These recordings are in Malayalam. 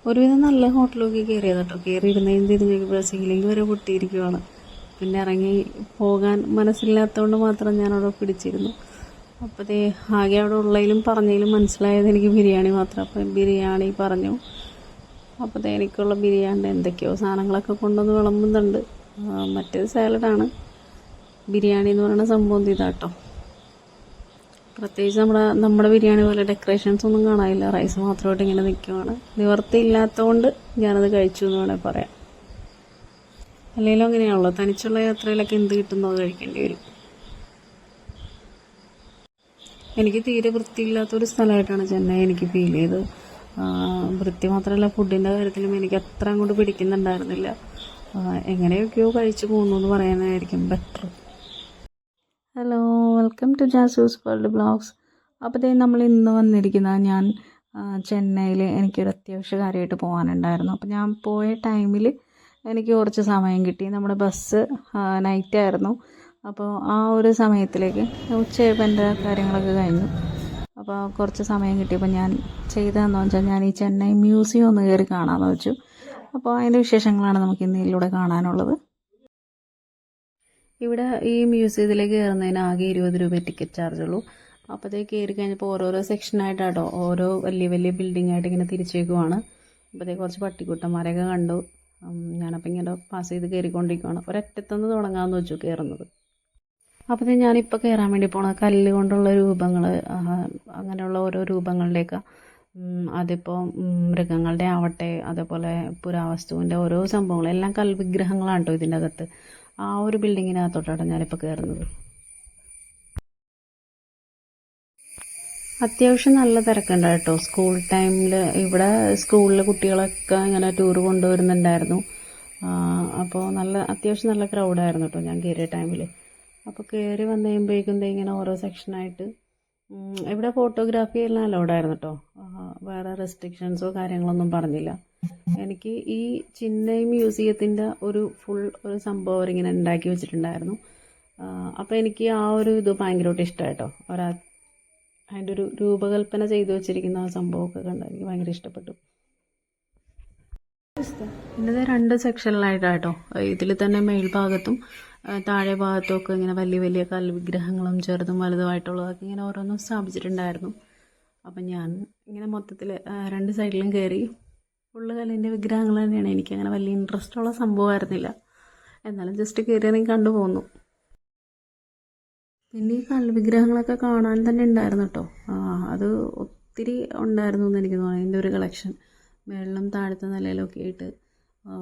ഒരുവിധം നല്ല ഹോട്ടലൊക്കെ കയറിയത് കേട്ടോ. കയറി ഇരുന്നേം തിരിഞ്ഞപ്പോൾ സീലിംഗ് വരെ പൊട്ടിയിരിക്കുവാണ്. പിന്നെ ഇറങ്ങി പോകാൻ മനസ്സില്ലാത്തതുകൊണ്ട് മാത്രം ഞാനവിടെ പിടിച്ചിരുന്നു. അപ്പോഴത്തേ ആകെ അവിടെ ഉള്ളതിലും പറഞ്ഞതിലും മനസ്സിലായത് എനിക്ക് ബിരിയാണി മാത്രം. അപ്പം ബിരിയാണി പറഞ്ഞു. അപ്പോഴത്തേ എനിക്കുള്ള ബിരിയാണിൻ്റെ എന്തൊക്കെയോ സാധനങ്ങളൊക്കെ കൊണ്ടുവന്ന് വിളമ്പുന്നുണ്ട്. മറ്റേത് സാലഡാണ്. ബിരിയാണി എന്ന് പറയുന്ന സംഭവം ഇതാട്ടോ. പ്രത്യേകിച്ച് നമ്മുടെ ബിരിയാണി പോലെ ഡെക്കറേഷൻസ് ഒന്നും കാണാനില്ല. റൈസ് മാത്രമായിട്ട് ഇങ്ങനെ നിൽക്കുവാണ്. നിവർത്തിയില്ലാത്തതുകൊണ്ട് ഞാനത് കഴിച്ചു എന്ന് വേണമെങ്കിൽ പറയാം. അല്ലെങ്കിലും അങ്ങനെയാണല്ലോ, തനിച്ചുള്ള യാത്രയിലൊക്കെ എന്ത് കിട്ടുന്നോ അത് കഴിക്കേണ്ടി വരും. എനിക്ക് തീരെ വൃത്തിയില്ലാത്തൊരു സ്ഥലമായിട്ടാണ് ചെന്നൈ എനിക്ക് ഫീൽ ചെയ്തത്. വൃത്തി മാത്രമല്ല, ഫുഡിൻ്റെ കാര്യത്തിലും എനിക്ക് അത്ര അങ്ങോട്ട് പിടിക്കുന്നുണ്ടായിരുന്നില്ല. എങ്ങനെയൊക്കെയോ കഴിച്ചു പോകുന്നു എന്ന് പറയാനായിരിക്കും better. Hello, welcome to Jasoos world blogs. അപ്പോഴത്തേ നമ്മൾ ഇന്ന് വന്നിരിക്കുന്നത്, ഞാൻ ചെന്നൈയിൽ എനിക്കൊരു അത്യാവശ്യ കാര്യമായിട്ട് പോകാനുണ്ടായിരുന്നു. അപ്പോൾ ഞാൻ പോയ ടൈമിൽ എനിക്ക് കുറച്ച് സമയം കിട്ടി. നമ്മുടെ ബസ് നൈറ്റായിരുന്നു. അപ്പോൾ ആ ഒരു സമയത്തിലേക്ക് ഉച്ചയായപ്പോൾ എൻ്റെ കാര്യങ്ങളൊക്കെ കഴിഞ്ഞു. അപ്പോൾ കുറച്ച് സമയം കിട്ടിയപ്പോൾ ഞാൻ ചെയ്തതെന്ന് വെച്ചാൽ, ഞാൻ ഈ ചെന്നൈ മ്യൂസിയം ഒന്ന് കയറി കാണാമെന്ന് വെച്ചു. അപ്പോൾ അതിൻ്റെ വിശേഷങ്ങളാണ് നമുക്ക് ഇന്ന് ഇതിലൂടെ കാണാനുള്ളത്. ഇവിടെ ഈ മ്യൂസിയത്തിലേക്ക് കയറുന്നതിന് ആകെ 20 രൂപ ടിക്കറ്റ് ചാർജുള്ളൂ. അപ്പോഴത്തേക്ക് കയറി കഴിഞ്ഞപ്പോൾ ഓരോരോ സെക്ഷനായിട്ടാട്ടോ, ഓരോ വലിയ വലിയ ബിൽഡിംഗ് ആയിട്ട് ഇങ്ങനെ തിരിച്ചേക്കുവാണ്. അപ്പോഴത്തേക്ക് കുറച്ച് പട്ടിക്കുട്ടന്മാരെയൊക്കെ കണ്ടു. ഞാനപ്പോൾ ഇങ്ങനെ പാസ് ചെയ്ത് കയറിക്കൊണ്ടിരിക്കുകയാണ്. ഒരറ്റത്തുനിന്ന് തുടങ്ങാമെന്ന് വെച്ചു കയറുന്നത്. അപ്പോഴത്തേക്ക് ഞാനിപ്പോൾ കയറാൻ വേണ്ടി പോണത് കല്ല് കൊണ്ടുള്ള രൂപങ്ങൾ, അങ്ങനെയുള്ള ഓരോ രൂപങ്ങളിലേക്ക്. അതിപ്പോൾ മൃഗങ്ങളുടെ ആവട്ടെ, അതേപോലെ പുരാവസ്തുവിൻ്റെ ഓരോ സംഭവങ്ങൾ എല്ലാം കൽവിഗ്രഹങ്ങളാണ് കേട്ടോ ഇതിൻ്റെ അകത്ത്. ആ ഒരു ബിൽഡിങ്ങിനകത്തോട്ടാണ് ഞാനിപ്പോൾ കയറുന്നത്. അത്യാവശ്യം നല്ല തിരക്കുണ്ട് കേട്ടോ. സ്കൂൾ ടൈമിൽ ഇവിടെ സ്കൂളിലെ കുട്ടികളൊക്കെ ഇങ്ങനെ ടൂർ കൊണ്ടുവരുന്നുണ്ടായിരുന്നു. അപ്പോൾ അത്യാവശ്യം നല്ല ക്രൗഡായിരുന്നു കേട്ടോ ഞാൻ കയറിയ ടൈമിൽ. അപ്പോൾ കയറി വന്നു കഴിയുമ്പോഴേക്കും ഇങ്ങനെ ഓരോ സെക്ഷനായിട്ട്. ഇവിടെ ഫോട്ടോഗ്രാഫി എല്ലാം അലൗഡായിരുന്നു കേട്ടോ. വേറെ റെസ്ട്രിക്ഷൻസോ കാര്യങ്ങളൊന്നും പറഞ്ഞില്ല. എനിക്ക് ഈ ചെന്നൈ മ്യൂസിയത്തിൻ്റെ ഒരു സംഭവം അവരിങ്ങനെ ഉണ്ടാക്കി വെച്ചിട്ടുണ്ടായിരുന്നു. അപ്പോൾ എനിക്ക് ആ ഒരു ഇത് ഭയങ്കരമായിട്ട് ഇഷ്ടമായിട്ടോ. അതിൻ്റെ ഒരു രൂപകൽപ്പന ചെയ്തു വെച്ചിരിക്കുന്ന ആ സംഭവമൊക്കെ കണ്ടാൽ എനിക്ക് ഭയങ്കര ഇഷ്ടപ്പെട്ടു. ഇന്നത് 2 സെക്ഷനിലായിട്ടാട്ടോ. ഇതിൽ തന്നെ മേൽഭാഗത്തും താഴെ ഭാഗത്തും ഒക്കെ ഇങ്ങനെ വലിയ വലിയ കൽവിഗ്രഹങ്ങളും ചെറുതും വലുതുമായിട്ടുള്ളതൊക്കെ ഇങ്ങനെ ഓരോന്നും സ്ഥാപിച്ചിട്ടുണ്ടായിരുന്നു. അപ്പം ഞാൻ ഇങ്ങനെ മൊത്തത്തിൽ 2 സൈഡിലും കയറി. ഫുള്ള് കല്ലിൻ്റെ വിഗ്രഹങ്ങൾ തന്നെയാണ്. എനിക്കങ്ങനെ വലിയ ഇൻട്രസ്റ്റ് ഉള്ള സംഭവമായിരുന്നില്ല. എന്നാലും ജസ്റ്റ് കയറിയാണെങ്കിൽ കണ്ടു പോന്നു. പിന്നെ ഈ കൽവിഗ്രഹങ്ങളൊക്കെ കാണാൻ തന്നെ ഉണ്ടായിരുന്നു കേട്ടോ. അത് ഒത്തിരി ഉണ്ടായിരുന്നു എന്ന് എനിക്ക് തോന്നുന്നു. അതിൻ്റെ ഒരു കളക്ഷൻ മേളിലും താഴത്തെ നിലയിലൊക്കെ ആയിട്ട്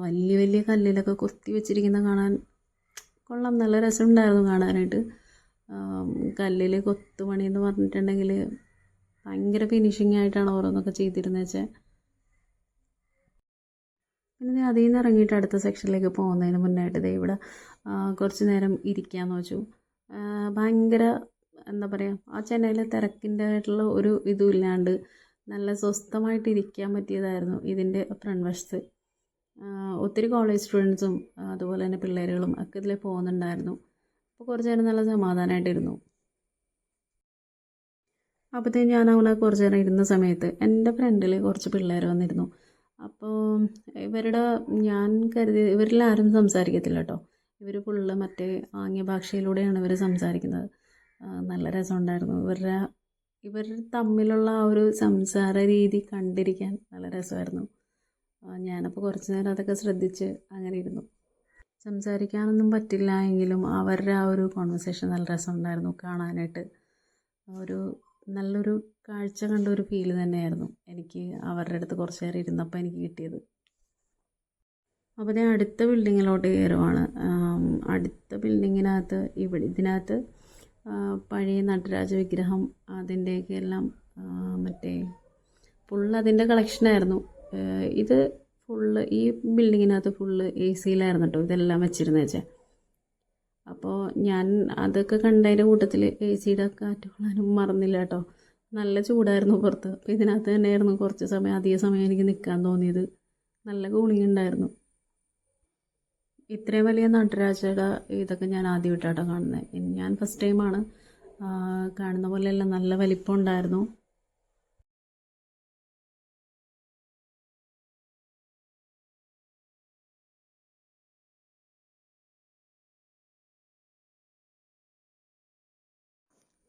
വലിയ വലിയ കല്ലിലൊക്കെ കൊത്തി വെച്ചിരിക്കുന്ന കാണാൻ കൊള്ളാം. നല്ല രസമുണ്ടായിരുന്നു കാണാനായിട്ട്. കല്ലിൽ കൊത്തുപണി എന്ന് പറഞ്ഞിട്ടുണ്ടെങ്കിൽ ഭയങ്കര ഫിനിഷിംഗ് ആയിട്ടാണ് ഓരോന്നൊക്കെ ചെയ്തിരുന്നത് വെച്ചാൽ. പിന്നെ അതിൽ നിന്ന് ഇറങ്ങിയിട്ട് അടുത്ത സെക്ഷനിലേക്ക് പോകുന്നതിന് മുന്നായിട്ട് ഇവിടെ കുറച്ച് നേരം ഇരിക്കാമെന്ന് വെച്ചു. ഭയങ്കര എന്താ പറയുക, ആ ചെന്നൈയിലെ തിരക്കിൻ്റെ ആയിട്ടുള്ള ഒരു ഇതും ഇല്ലാണ്ട് നല്ല സ്വസ്ഥമായിട്ട് ഇരിക്കാൻ പറ്റിയതായിരുന്നു ഇതിൻ്റെ ഫ്രണ്ട് വശത്ത്. ഒത്തിരി കോളേജ് സ്റ്റുഡൻസും അതുപോലെ തന്നെ പിള്ളേരുകളും ഒക്കെ ഇതിൽ പോകുന്നുണ്ടായിരുന്നു. അപ്പോൾ കുറച്ച് നേരം നല്ല സമാധാനമായിട്ടിരുന്നു. അപ്പോഴത്തേക്കും ഞാൻ അവിടെ കുറച്ച് നേരം ഇരുന്ന സമയത്ത് എൻ്റെ ഫ്രണ്ടിൽ കുറച്ച് പിള്ളേർ വന്നിരുന്നു. അപ്പോൾ ഞാൻ കരുതി ഇവരിൽ ആരും സംസാരിക്കത്തില്ല കേട്ടോ. ഇവർ ഫുള്ള് മറ്റേ ആംഗ്യ ഭാഷയിലൂടെയാണ് ഇവർ സംസാരിക്കുന്നത്. നല്ല രസമുണ്ടായിരുന്നു. ഇവർ തമ്മിലുള്ള ആ ഒരു സംസാര രീതി കണ്ടിരിക്കാൻ നല്ല രസമായിരുന്നു. ഞാനപ്പോൾ കുറച്ച് നേരം അതൊക്കെ ശ്രദ്ധിച്ച് അങ്ങനെ ഇരുന്നു. സംസാരിക്കാനൊന്നും പറ്റില്ല എങ്കിലും അവരുടെ ആ ഒരു കോൺവെർസേഷൻ നല്ല രസമുണ്ടായിരുന്നു കാണാനായിട്ട്. നല്ലൊരു കാഴ്ച കണ്ട ഒരു ഫീല് തന്നെയായിരുന്നു എനിക്ക് അവരുടെ അടുത്ത് കുറച്ച് നേരം ഇരുന്നപ്പോൾ എനിക്ക് കിട്ടിയത്. അപ്പോൾ ഞാൻ അടുത്ത ബിൽഡിങ്ങിലോട്ട് കയറുവാണ്. അടുത്ത ബിൽഡിങ്ങിനകത്ത് ഇതിനകത്ത് പഴയ നടരാജ വിഗ്രഹം അതിൻ്റെയൊക്കെ എല്ലാം മറ്റേ ഫുള്ള് അതിൻ്റെ കളക്ഷനായിരുന്നു. ഇത് ഫുള്ള് ഈ ബിൽഡിങ്ങിനകത്ത് ഫുള്ള് AC-യിലായിരുന്നു കേട്ടോ ഇതെല്ലാം വെച്ചിരുന്നത് വെച്ചാൽ. അപ്പോൾ ഞാൻ അതൊക്കെ കണ്ടതിൻ്റെ കൂട്ടത്തിൽ AC-യുടെ കാറ്റ് കൊള്ളാനും മറന്നില്ല കേട്ടോ. നല്ല ചൂടായിരുന്നു പുറത്ത്. അപ്പോൾ ഇതിനകത്ത് തന്നെയായിരുന്നു കുറച്ച് സമയം, അധിക സമയം എനിക്ക് നിൽക്കാൻ തോന്നിയത്. നല്ല കൂളിംഗ് ഉണ്ടായിരുന്നു. ഇത്രയും വലിയ നടരാജയുടെ ഇതൊക്കെ ഞാൻ ആദ്യമായിട്ടാണ് കാണുന്നത്. ഞാൻ ഫസ്റ്റ് ടൈമാണ് കാണുന്ന പോലെയല്ല, നല്ല വലിപ്പം ഉണ്ടായിരുന്നു.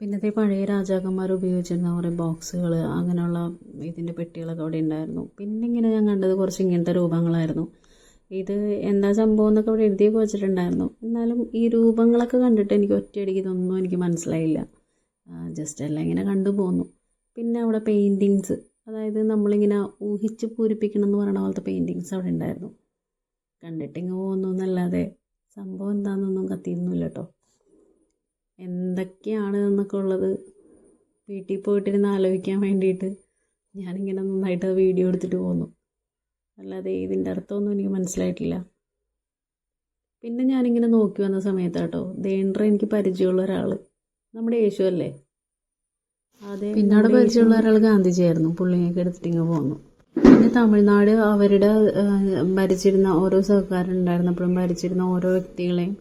പിന്നത്തെ പഴയ രാജാക്കന്മാർ ഉപയോഗിച്ചിരുന്ന കുറേ ബോക്സുകൾ അങ്ങനെയുള്ള ഇതിൻ്റെ പെട്ടികളൊക്കെ അവിടെ ഉണ്ടായിരുന്നു. പിന്നെ ഇങ്ങനെ ഞാൻ കണ്ടത് കുറച്ച് ഇങ്ങനത്തെ രൂപങ്ങളായിരുന്നു. ഇത് എന്താ സംഭവം എന്നൊക്കെ അവിടെ എഴുതിയൊക്കെ വെച്ചിട്ടുണ്ടായിരുന്നു. എന്നാലും ഈ രൂപങ്ങളൊക്കെ കണ്ടിട്ട് എനിക്ക് ഒറ്റയടിക്ക് ഇതൊന്നും എനിക്ക് മനസ്സിലായില്ല. ജസ്റ്റ് എല്ലാം ഇങ്ങനെ കണ്ടു പോന്നു. പിന്നെ അവിടെ പെയിൻറ്റിങ്സ്, അതായത് നമ്മളിങ്ങനെ ഊഹിച്ച് പൂരിപ്പിക്കണം എന്ന് പറയുന്ന പോലത്തെ പെയിൻറ്റിങ്സ് അവിടെ ഉണ്ടായിരുന്നു. കണ്ടിട്ടിങ്ങ് പോകുന്നു എന്നല്ലാതെ സംഭവം എന്താണെന്നൊന്നും കത്തിയിരുന്നില്ല കേട്ടോ. എന്തൊക്കെയാണ് എന്നൊക്കെ ഉള്ളത് വീട്ടിൽ പോയിട്ടിരുന്ന് ആലോചിക്കാൻ വേണ്ടിയിട്ട് ഞാനിങ്ങനെ നന്നായിട്ട് വീഡിയോ എടുത്തിട്ട് പോന്നു. അല്ലാതെ ഇതിൻ്റെ അർത്ഥമൊന്നും എനിക്ക് മനസ്സിലായിട്ടില്ല. പിന്നെ ഞാനിങ്ങനെ നോക്കി വന്ന സമയത്താട്ടോ ദേണ്ട്ര എനിക്ക് പരിചയമുള്ള ഒരാൾ, നമ്മുടെ യേശു അല്ലേ, അതെ. പിന്നെ അവിടെ പരിചയമുള്ള ഒരാൾ ഗാന്ധിജിയായിരുന്നു. പുള്ളിയൊക്കെ എടുത്തിട്ട് ഇങ്ങനെ പോന്നു. പിന്നെ തമിഴ്നാട് അവരുടെ ഭരിച്ചിരുന്ന ഓരോ സർക്കാരുണ്ടായിരുന്നപ്പോഴും ഭരിച്ചിരുന്ന ഓരോ വ്യക്തികളെയും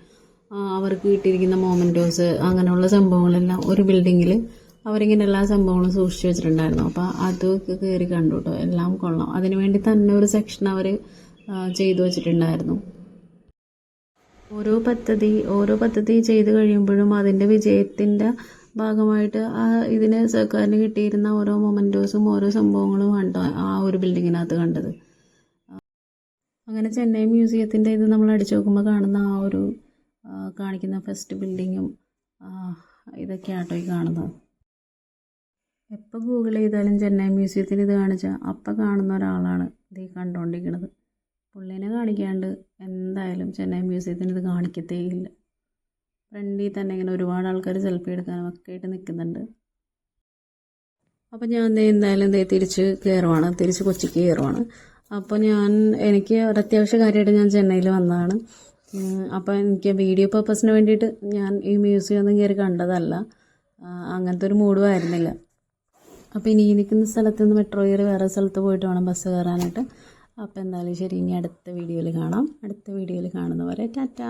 അവർക്ക് കിട്ടിയിരിക്കുന്ന മൊമെൻറ്റോസ് അങ്ങനെയുള്ള സംഭവങ്ങളെല്ലാം ഒരു ബിൽഡിങ്ങിൽ അവരിങ്ങനെ എല്ലാ സംഭവങ്ങളും സൂക്ഷിച്ചു വെച്ചിട്ടുണ്ടായിരുന്നു. അപ്പോൾ അതൊക്കെ കയറി കണ്ടു കേട്ടോ. എല്ലാം കൊള്ളാം. അതിനുവേണ്ടി തന്നെ ഒരു സെക്ഷൻ അവർ ചെയ്തു വെച്ചിട്ടുണ്ടായിരുന്നു. ഓരോ പദ്ധതി ചെയ്ത് കഴിയുമ്പോഴും അതിൻ്റെ വിജയത്തിൻ്റെ ഭാഗമായിട്ട് ഇതിന് സർക്കാരിന് കിട്ടിയിരുന്ന ഓരോ മൊമെൻറ്റോസും ഓരോ സംഭവങ്ങളും കണ്ടോ ആ ഒരു ബിൽഡിങ്ങിനകത്ത് കണ്ടത്. അങ്ങനെ ചെന്നൈ മ്യൂസിയത്തിൻ്റെ ഇത് നമ്മൾ അടിച്ചു നോക്കുമ്പോൾ കാണുന്ന ആ ഒരു കാണിക്കുന്ന ഫസ്റ്റ് ബിൽഡിങ്ങും ഇതൊക്കെയാട്ടോ ഈ കാണുന്നത്. എപ്പോൾ ഗൂഗിൾ ചെയ്താലും ചെന്നൈ മ്യൂസിയത്തിന് ഇത് കാണിച്ചാൽ അപ്പം കാണുന്ന ഒരാളാണ് ഇത് കണ്ടുകൊണ്ടിരിക്കുന്നത്. പുള്ളിനെ കാണിക്കാണ്ട് എന്തായാലും ചെന്നൈ മ്യൂസിയത്തിന് ഇത് കാണിക്കത്തേയില്ല. ഫ്രണ്ടിൽ തന്നെ ഇങ്ങനെ ഒരുപാട് ആൾക്കാർ സെൽഫി എടുക്കാനും ഒക്കെ ആയിട്ട് നിൽക്കുന്നുണ്ട്. അപ്പോൾ ഞാൻ എന്തായാലും തിരിച്ച് കൊച്ചിക്ക് കയറുവാണ്. അപ്പോൾ എനിക്ക് ഒരത്യാവശ്യ കാര്യമായിട്ട് ഞാൻ ചെന്നൈയിൽ വന്നതാണ്. അപ്പോൾ എനിക്ക് വീഡിയോ പർപ്പസിന് വേണ്ടിയിട്ട് ഞാൻ ഈ മ്യൂസിയം ഒന്നും കയറി കണ്ടതല്ല. അങ്ങനത്തെ ഒരു മൂഡും ആയിരുന്നില്ല. അപ്പോൾ ഇനി നിൽക്കുന്ന സ്ഥലത്ത് നിന്ന് മെട്രോ കയറി വേറെ സ്ഥലത്ത് പോയിട്ട് വേണം ബസ് കയറാനായിട്ട്. അപ്പോൾ എന്തായാലും ശരി, ഇനി അടുത്ത വീഡിയോയിൽ കാണാം. അടുത്ത വീഡിയോയിൽ കാണുന്നവരെ ടാറ്റാ.